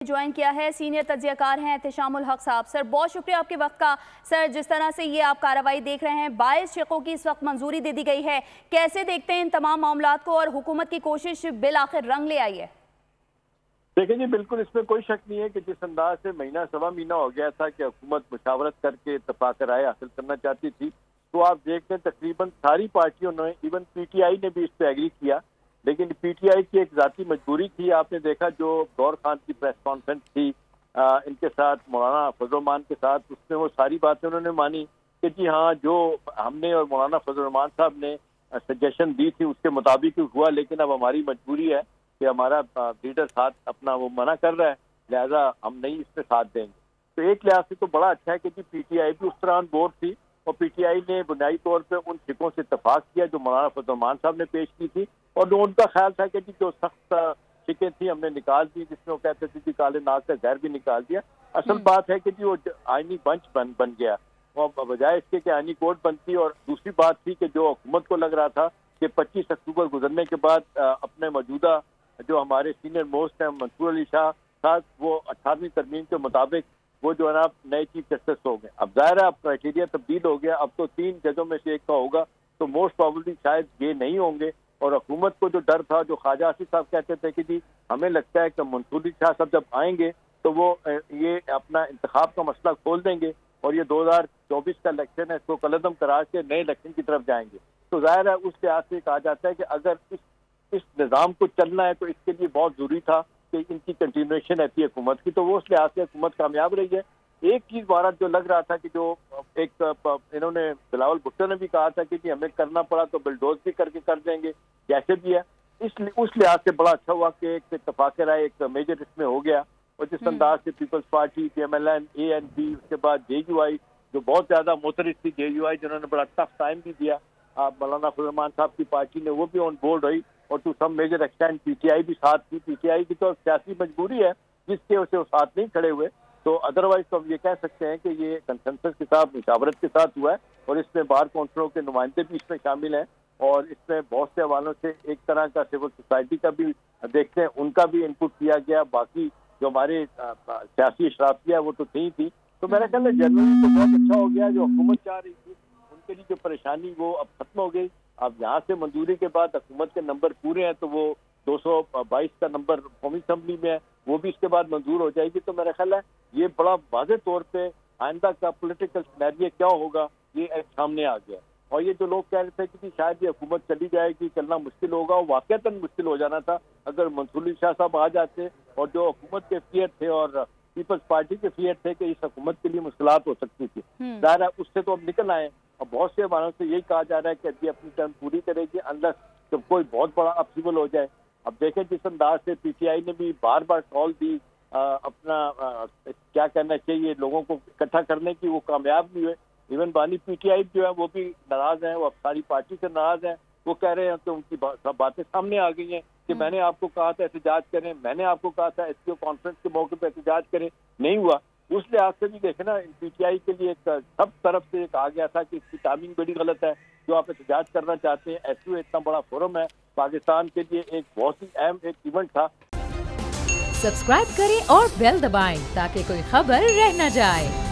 Join किया है। Senior तज्जिया car हैं एहतशाम उल हक साहब। सर बहुत शुक्रिया आपके वक्त का। सर जिस तरह से ये आप कार्रवाई देख रहे हैं, 22 शिकों की इस वक्त मंजूरी दे दी गई है, कैसे देखते हैं इन तमाम मामलात को और हुकूमत की कोशिश बिल आखिर रंग ले आई है? देखिए जी, बिल्कुल इसमें कोई शक नहीं है कि जिस अंदाज से महीना सवा महीना हो गया था कि हुकूमत मुशावरत करके इत्तफाक राय हासिल करना चाहती थी, तो आप देखते हैं तकरीबन सारी पार्टियों ने, इवन पीटीआई ने भी इस पर एग्री किया। लेकिन पीटीआई की एक जाती मजबूरी थी। आपने देखा जो गौर खान की प्रेस कॉन्फ्रेंस थी इनके साथ, मौलाना फजल रहमान के साथ, उसमें वो सारी बातें उन्होंने मानी कि जी हाँ, जो हमने और मौलाना फजल रहमान साहब ने सजेशन दी थी उसके मुताबिक हुआ। लेकिन अब हमारी मजबूरी है कि हमारा लीडर साथ अपना वो मना कर रहा है, लिहाजा हम नहीं इसमें साथ देंगे। तो एक लिहाज से तो बड़ा अच्छा है कि जी पीटीआई भी उस तरह ऑन बोर्ड थी और पीटीआई ने बुनियादी तौर पे उन शिकों से इत्तफाक किया जो मौलाना फजल रहमान साहब ने पेश की थी, और जो उनका ख्याल था कि जी जो सख्त शिकें थी हमने निकाल दी, जिसमें वो कहते थे जी काले नाग का जहर भी निकाल दिया। असल बात है कि जी वो आईनी बेंच बन गया, वो बजाय इसके कि आईनी कोर्ट बनती। और दूसरी बात थी कि जो हुकूमत को लग रहा था कि 25 अक्टूबर गुजरने के बाद अपने मौजूदा जो हमारे सीनियर मोस्ट हैं मंसूर अली शाह साहब, वो 18वीं तरमीम के मुताबिक वो जो है ना नए चीफ जस्टिस हो गए। अब जाहिर है अब क्राइटेरिया तब्दील हो गया, अब तो 3 जजों में से एक का होगा, तो मोस्ट प्रॉबेबली शायद ये नहीं होंगे। और हुकूमत को जो डर था, जो ख्वाजा आसिफ साहब कहते थे कि जी हमें लगता है कि मंसूर अली शाह साहब जब आएंगे तो वो ये अपना इंतखाब का मसला खोल देंगे और ये 2024 का इलेक्शन है इसको कलअदम करा के नए इलेक्शन की तरफ जाएंगे। तो जाहिर है उस लिहाज से कहा जाता है कि अगर इस निज़ाम को चलना है तो इसके लिए बहुत जरूरी था कि इनकी कंटिन्यूएशन रहती है हुकूमत की, तो वो उस लिहाज से हुकूमत कामयाब रही है। एक चीज भारत जो लग रहा था कि जो एक इन्होंने बिलावल भुट्टो ने भी कहा था कि जी हमें करना पड़ा तो बिलडोज भी करके कर देंगे, जैसे भी है। उस लिहाज से बड़ा अच्छा हुआ कि एक इत्तफाक राय एक मेजर इसमें हो गया। और जिस अंदाज से पीपल्स पार्टी, पीएमएलएन, एएनपी, उसके बाद जेयूआई जो बहुत ज्यादा मोतरिस थी, जेयूआई जिन्होंने बड़ा टफ टाइम भी दिया, मौलाना फजल रहमान साहब की पार्टी ने, वो भी ऑन बोर्ड रही। और to some major extent PTI भी साथ थी। पीटीआई की तो सियासी मजबूरी है जिसके उसे वो साथ नहीं खड़े हुए, तो अदरवाइज तो हम ये कह सकते हैं कि ये कंसेंसस के साथ, मुशावरत के साथ हुआ है। और इसमें बार काउंसिलों के नुमाइंदे भी इसमें शामिल हैं और इसमें बहुत से हवालों से एक तरह का सिविल सोसाइटी का भी देखते हैं, उनका भी इनपुट किया गया। बाकी जो हमारे सियासी अशराफिया वो तो थी। तो मेरा ख्याल है जनरली तो बहुत अच्छा हो गया। जो हुकूमत चाह रही थी उनके लिए जो परेशानी वो अब खत्म हो गई। अब यहाँ से मंजूरी के बाद हुकूमत के नंबर पूरे हैं, तो वो 222 का नंबर कौमी असम्बली में है, वो भी इसके बाद मंजूर हो जाएगी। तो मेरा ख्याल है ये बड़ा वाज़ेह तौर पे आइंदा का पॉलिटिकल सिनेरियो क्या होगा ये एक सामने आ गया। और ये जो लोग कह रहे थे कि शायद ये हुकूमत चली जाएगी, चलना मुश्किल होगा, वो वाकईतन मुश्किल हो जाना था अगर मंसूर अली शाह साहब आ जाते। और जो हुकूमत के फियर थे और पीपल्स पार्टी के फियर थे कि इस हुकूमत के लिए मुश्किलात हो सकती थी, जाहिर है उससे तो अब निकल आए। और बहुत से मानों से यही कहा जा रहा है कि अभी अपनी टर्म पूरी करेगी अनलेस जब कोई बहुत बड़ा अपसीवल हो जाए। अब देखें जिस अंदाज से पीटीआई ने भी बार बार कॉल दी अपना क्या करना चाहिए लोगों को इकट्ठा करने की, वो कामयाब नहीं हुए। इवन बानी पीटीआई जो है वो भी नाराज हैं, वो अब सारी पार्टी से नाराज हैं। वो कह रहे हैं कि उनकी बातें सामने आ गई हैं कि मैंने आपको कहा था एहतजाज करें, मैंने आपको कहा था एसपीओ कॉन्फ्रेंस के मौके पर एहतजाज करें, नहीं हुआ। उस लिहाज से भी देखे ना, पीटीआई के लिए एक सब तरफ से कहा गया था कि इसकी टाइमिंग बड़ी गलत है। जो आप एहतजाज करना चाहते हैं, एसपीओ इतना बड़ा फोरम है पाकिस्तान के लिए, एक बहुत ही अहम एक इवेंट था। सब्सक्राइब करें और बेल दबाएं ताकि कोई खबर रह न जाए।